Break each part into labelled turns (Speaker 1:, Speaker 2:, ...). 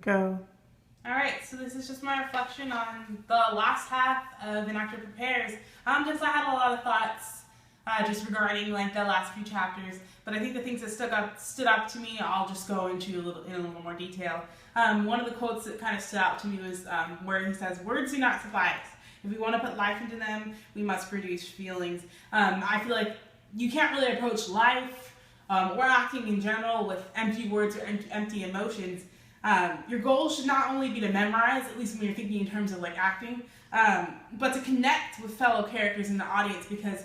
Speaker 1: Go.
Speaker 2: Alright, so this is just my reflection on the last half of An Actor Prepares. I had a lot of thoughts just regarding like the last few chapters, but I think the things that stood up to me, I'll just go into in a little more detail. One of the quotes that kind of stood out to me was where he says, "Words do not suffice. If we want to put life into them, we must produce feelings." I feel like you can't really approach life or acting in general with empty words or empty emotions. Your goal should not only be to memorize, at least when you're thinking in terms of like acting, but to connect with fellow characters in the audience, because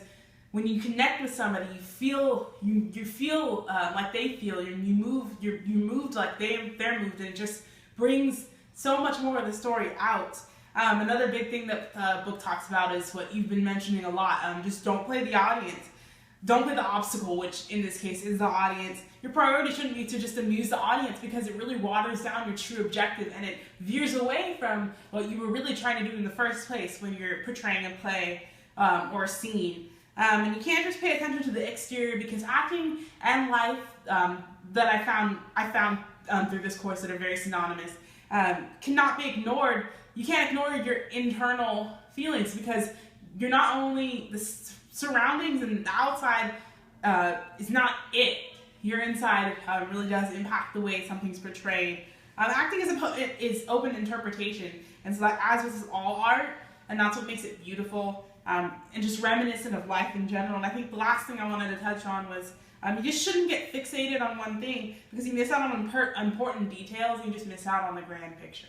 Speaker 2: when you connect with somebody, you feel like they feel, you're moved like they're moved, and it just brings so much more of the story out. Another big thing that the book talks about is what you've been mentioning a lot. Just don't play the audience. Don't play the obstacle, which in this case is the audience. Your priority shouldn't be to just amuse the audience, because it really waters down your true objective and it veers away from what you were really trying to do in the first place when you're portraying a play or a scene. And you can't just pay attention to the exterior, because acting and life that I found through this course that are very synonymous cannot be ignored. You can't ignore your internal feelings, because you're not only the surroundings and the outside is not it. Your inside really does impact the way something's portrayed. Acting is open interpretation, and so that as this is all art, and that's what makes it beautiful and just reminiscent of life in general. And I think the last thing I wanted to touch on was you just shouldn't get fixated on one thing, because you miss out on important details and you just miss out on the grand picture.